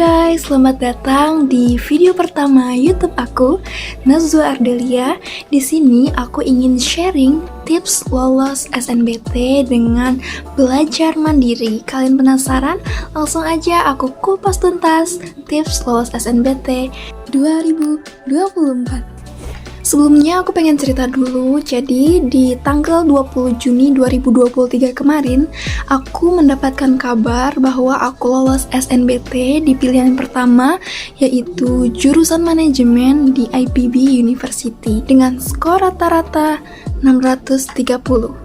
guys, selamat datang di video pertama YouTube aku, Nazwa Ardelia. Di sini aku ingin sharing tips lolos SNBT dengan belajar mandiri. Kalian penasaran? Langsung aja aku kupas tuntas tips lolos SNBT 2024. Sebelumnya aku pengen cerita dulu, jadi di tanggal 20 Juni 2023 kemarin, aku mendapatkan kabar bahwa aku lolos SNBT di pilihan pertama, yaitu jurusan manajemen di IPB University dengan skor rata-rata 630.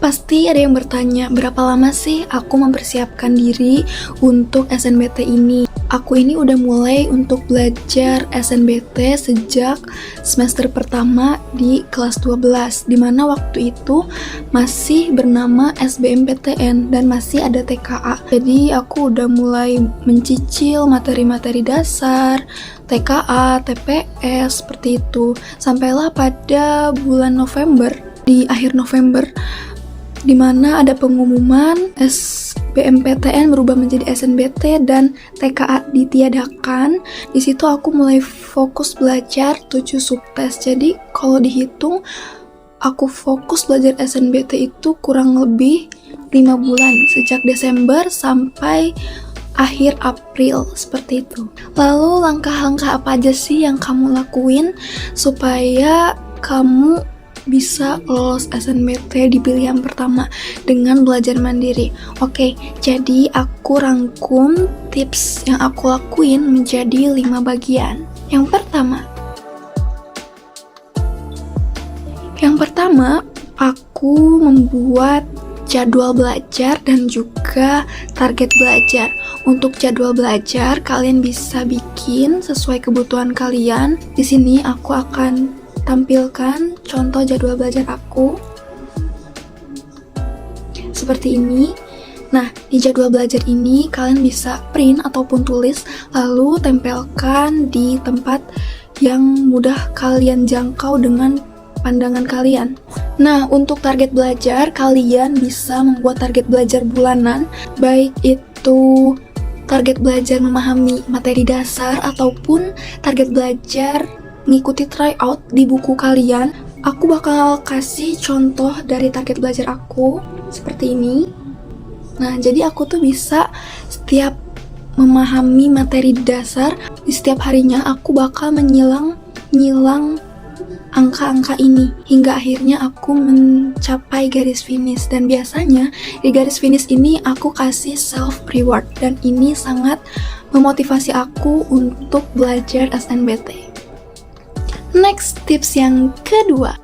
Pasti ada yang bertanya, berapa lama sih aku mempersiapkan diri untuk SNBT ini? Aku ini udah mulai untuk belajar SNBT sejak semester pertama di kelas 12, dimana waktu itu masih bernama SBMPTN dan masih ada TKA. Jadi aku udah mulai mencicil materi-materi dasar, TKA, TPS, seperti itu. Sampailah pada bulan November, di akhir November, di mana ada pengumuman SBMPTN berubah menjadi SNBT dan TKA ditiadakan. Di situ aku mulai fokus belajar 7 subtes. Jadi kalau dihitung aku fokus belajar SNBT itu kurang lebih 5 bulan sejak Desember sampai akhir April, seperti itu. Lalu langkah-langkah apa aja sih yang kamu lakuin supaya kamu bisa lolos SNBT di pilihan pertama dengan belajar mandiri? Oke, jadi aku rangkum tips yang aku lakuin menjadi 5 bagian. Yang pertama, aku membuat jadwal belajar dan juga target belajar. Untuk jadwal belajar, kalian bisa bikin sesuai kebutuhan kalian. Di sini aku akan tampilkan contoh jadwal belajar aku seperti ini. Nah, di jadwal belajar ini kalian bisa print ataupun tulis, lalu tempelkan di tempat yang mudah kalian jangkau dengan pandangan kalian. Nah, untuk target belajar, kalian bisa membuat target belajar bulanan, baik itu target belajar memahami materi dasar ataupun target belajar mengikuti tryout di buku kalian. Aku bakal kasih contoh dari target belajar aku seperti ini. Nah, jadi aku tuh bisa setiap memahami materi dasar, di setiap harinya aku bakal menyilang angka-angka ini hingga akhirnya aku mencapai garis finish. Dan biasanya di garis finish ini aku kasih self reward dan ini sangat memotivasi aku untuk belajar SNBT. Next, tips yang kedua.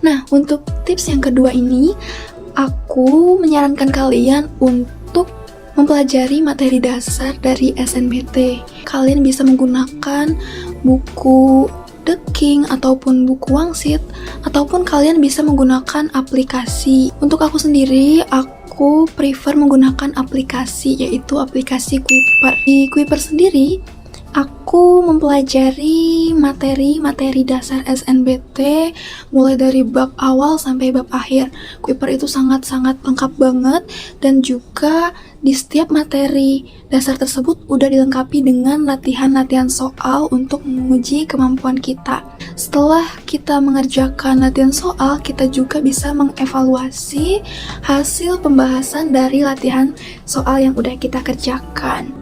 Nah, untuk tips yang kedua ini, aku menyarankan kalian untuk mempelajari materi dasar dari SNBT. Kalian bisa menggunakan buku The King ataupun buku Wangsit, ataupun kalian bisa menggunakan aplikasi. Untuk aku sendiri, aku prefer menggunakan aplikasi, yaitu aplikasi Kuiper. Di Kuiper sendiri, aku mempelajari materi-materi dasar SNBT mulai dari bab awal sampai bab akhir. Kuiper itu sangat-sangat lengkap banget, dan juga di setiap materi dasar tersebut udah dilengkapi dengan latihan-latihan soal untuk menguji kemampuan kita. Setelah kita mengerjakan latihan soal, kita juga bisa mengevaluasi hasil pembahasan dari latihan soal yang udah kita kerjakan.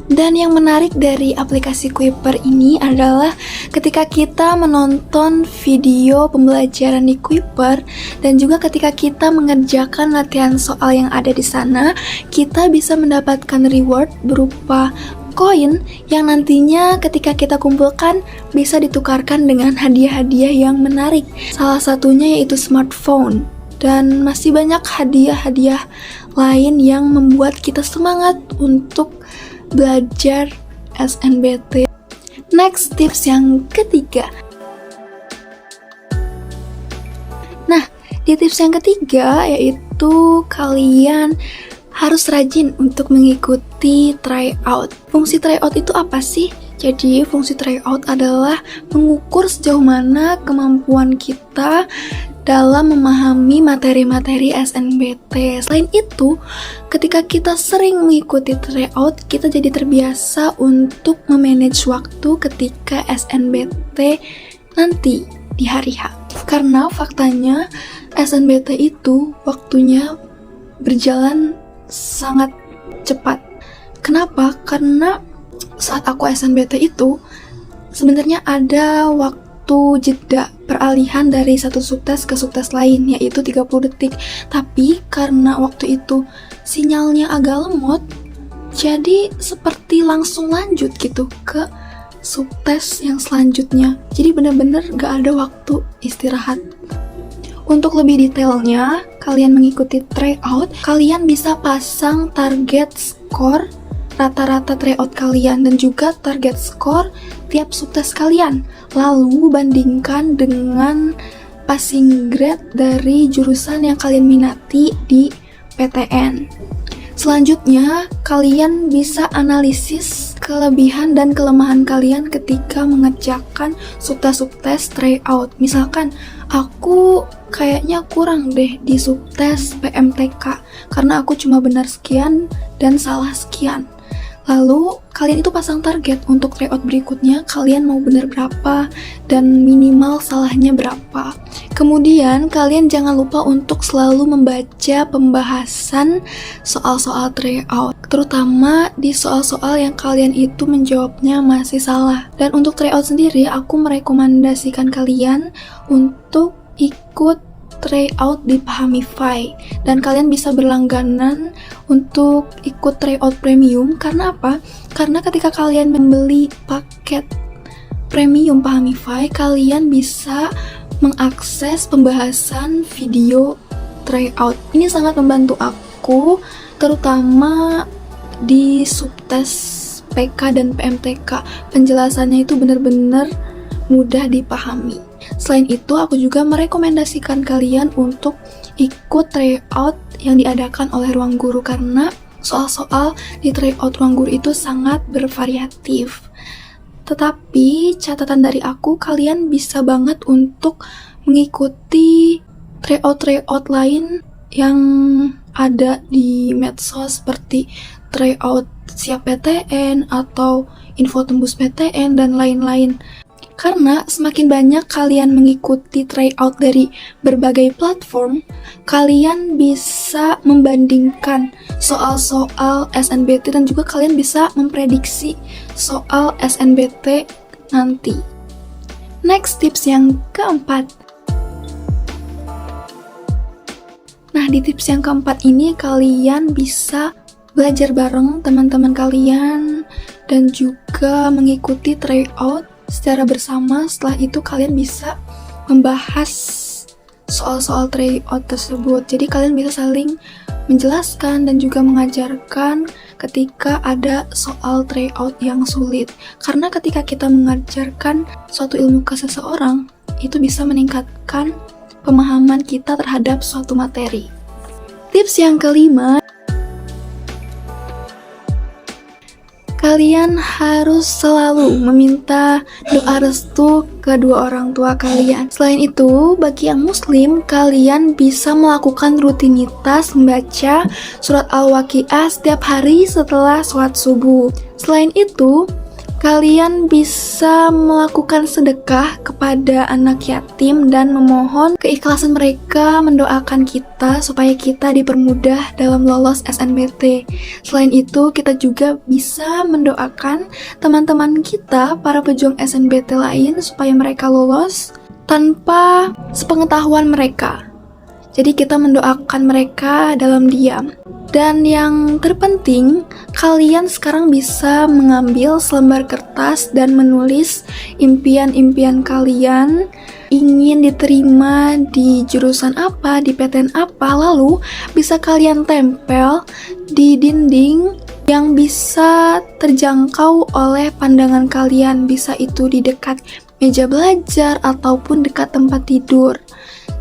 Dan yang menarik dari aplikasi Kuiper ini adalah ketika kita menonton video pembelajaran di Kuiper dan juga ketika kita mengerjakan latihan soal yang ada di sana, kita bisa mendapatkan reward berupa koin yang nantinya ketika kita kumpulkan bisa ditukarkan dengan hadiah-hadiah yang menarik. Salah satunya yaitu smartphone, dan masih banyak hadiah-hadiah lain yang membuat kita semangat untuk belajar SNBT. Next, tips yang ketiga. Nah, di tips yang ketiga yaitu kalian harus rajin untuk mengikuti tryout. Fungsi tryout itu apa sih? Jadi, fungsi tryout adalah mengukur sejauh mana kemampuan kita dalam memahami materi-materi SNBT. Selain itu, ketika kita sering mengikuti tryout, kita jadi terbiasa untuk memanage waktu ketika SNBT nanti di hari H. Karena faktanya SNBT itu waktunya berjalan sangat cepat. Kenapa? Karena saat aku SNBT itu sebenarnya ada waktu jeda peralihan dari satu subtes ke subtes lain, yaitu 30 detik. Tapi karena waktu itu sinyalnya agak lemot, jadi seperti langsung lanjut gitu ke subtes yang selanjutnya. Jadi benar-benar gak ada waktu istirahat. Untuk lebih detailnya, kalian mengikuti tryout, kalian bisa pasang target skor rata-rata tryout kalian dan juga target skor tiap subtes kalian. Lalu bandingkan dengan passing grade dari jurusan yang kalian minati di PTN. Selanjutnya, kalian bisa analisis kelebihan dan kelemahan kalian ketika mengerjakan subtes-subtes tryout. Misalkan, aku kayaknya kurang deh di subtes PMTK karena aku cuma benar sekian dan salah sekian. Lalu, kalian itu pasang target untuk tryout berikutnya, kalian mau benar berapa dan minimal salahnya berapa. Kemudian, kalian jangan lupa untuk selalu membaca pembahasan soal-soal tryout, terutama di soal-soal yang kalian itu menjawabnya masih salah. Dan untuk tryout sendiri, aku merekomendasikan kalian untuk ikut tryout di Pahamify, dan kalian bisa berlangganan untuk ikut tryout premium. Karena apa? Karena ketika kalian membeli paket premium Pahamify, kalian bisa mengakses pembahasan video tryout. Ini sangat membantu aku, terutama di subtes PK dan PMTK. Penjelasannya itu benar-benar mudah dipahami. Selain itu, aku juga merekomendasikan kalian untuk ikut tryout yang diadakan oleh ruang guru karena soal-soal di tryout ruang guru itu sangat bervariatif. Tetapi catatan dari aku, kalian bisa banget untuk mengikuti tryout-tryout lain yang ada di medsos seperti tryout siap PTN atau info tembus PTN dan lain-lain. Karena semakin banyak kalian mengikuti tryout dari berbagai platform, kalian bisa membandingkan soal-soal SNBT dan juga kalian bisa memprediksi soal SNBT nanti. Next, tips yang keempat. Nah, di tips yang keempat ini kalian bisa belajar bareng teman-teman kalian dan juga mengikuti tryout secara bersama. Setelah itu kalian bisa membahas soal-soal tryout tersebut. Jadi kalian bisa saling menjelaskan dan juga mengajarkan ketika ada soal tryout yang sulit. Karena ketika kita mengajarkan suatu ilmu ke seseorang, itu bisa meningkatkan pemahaman kita terhadap suatu materi. Tips yang kelima, kalian harus selalu meminta doa restu kedua orang tua kalian. Selain itu, bagi yang muslim, kalian bisa melakukan rutinitas membaca surat Al-Waqiah setiap hari setelah sholat subuh. Selain itu, kalian bisa melakukan sedekah kepada anak yatim dan memohon keikhlasan mereka mendoakan kita supaya kita dipermudah dalam lolos SNBT. Selain itu, kita juga bisa mendoakan teman-teman kita, para pejuang SNBT lain, supaya mereka lolos tanpa sepengetahuan mereka. Jadi kita mendoakan mereka dalam diam. Dan yang terpenting, kalian sekarang bisa mengambil selembar kertas dan menulis impian-impian kalian, ingin diterima di jurusan apa, di PTN apa, lalu bisa kalian tempel di dinding yang bisa terjangkau oleh pandangan kalian, bisa itu di dekat meja belajar ataupun dekat tempat tidur.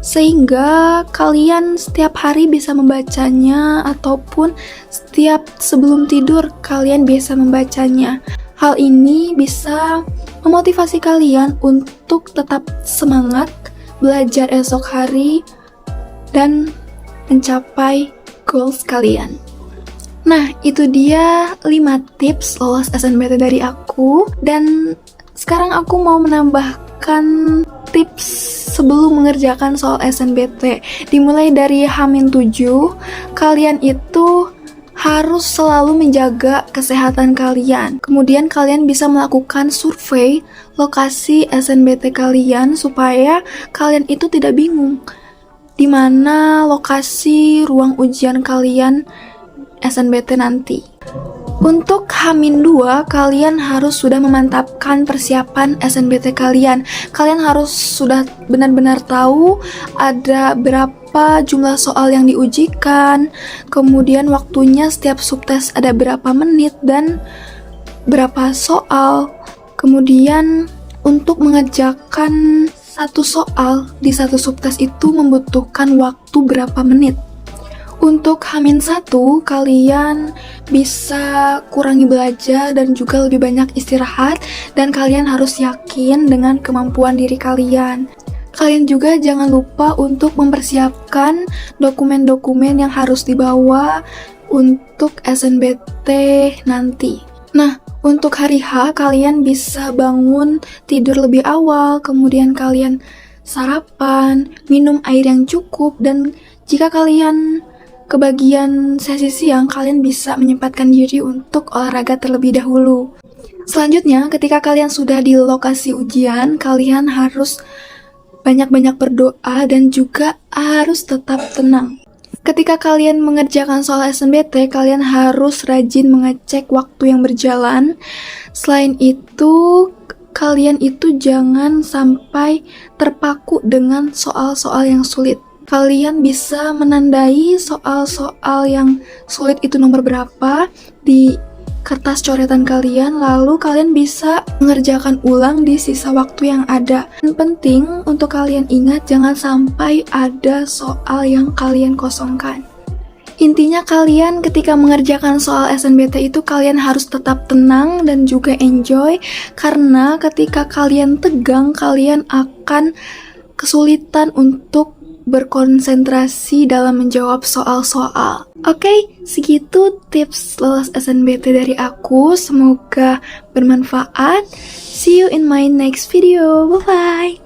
Sehingga kalian setiap hari bisa membacanya ataupun setiap sebelum tidur kalian bisa membacanya. Hal ini bisa memotivasi kalian untuk tetap semangat belajar esok hari, dan mencapai goals kalian. Nah, itu dia 5 tips lolos SNBT dari aku. Dan sekarang aku mau menambahkan tips sebelum mengerjakan soal SNBT. Dimulai dari H-7, kalian itu harus selalu menjaga kesehatan kalian. Kemudian kalian bisa melakukan survei lokasi SNBT kalian supaya kalian itu tidak bingung di mana lokasi ruang ujian kalian SNBT nanti. Untuk H-2, kalian harus sudah memantapkan persiapan SNBT kalian. Kalian harus sudah benar-benar tahu ada berapa jumlah soal yang diujikan, kemudian waktunya setiap subtes ada berapa menit dan berapa soal. Kemudian untuk mengerjakan satu soal di satu subtes itu membutuhkan waktu berapa menit. Untuk H-1, kalian bisa kurangi belajar dan juga lebih banyak istirahat, dan kalian harus yakin dengan kemampuan diri kalian. Kalian juga jangan lupa untuk mempersiapkan dokumen-dokumen yang harus dibawa untuk SNBT nanti. Nah, untuk hari H, kalian bisa bangun tidur lebih awal, kemudian kalian sarapan, minum air yang cukup, dan jika kalian kebagian sesi siang, kalian bisa menyempatkan diri untuk olahraga terlebih dahulu. Selanjutnya, ketika kalian sudah di lokasi ujian, kalian harus banyak-banyak berdoa dan juga harus tetap tenang. Ketika kalian mengerjakan soal SNBT, kalian harus rajin mengecek waktu yang berjalan. Selain itu, kalian itu jangan sampai terpaku dengan soal-soal yang sulit. Kalian bisa menandai soal-soal yang sulit itu nomor berapa di kertas coretan kalian, lalu kalian bisa mengerjakan ulang di sisa waktu yang ada. Dan penting untuk kalian ingat, jangan sampai ada soal yang kalian kosongkan. Intinya kalian ketika mengerjakan soal SNBT itu kalian harus tetap tenang dan juga enjoy, karena ketika kalian tegang, kalian akan kesulitan untuk berkonsentrasi dalam menjawab soal-soal. Oke, segitu tips lolos SNBT dari aku. Semoga bermanfaat. See you in my next video. Bye-bye.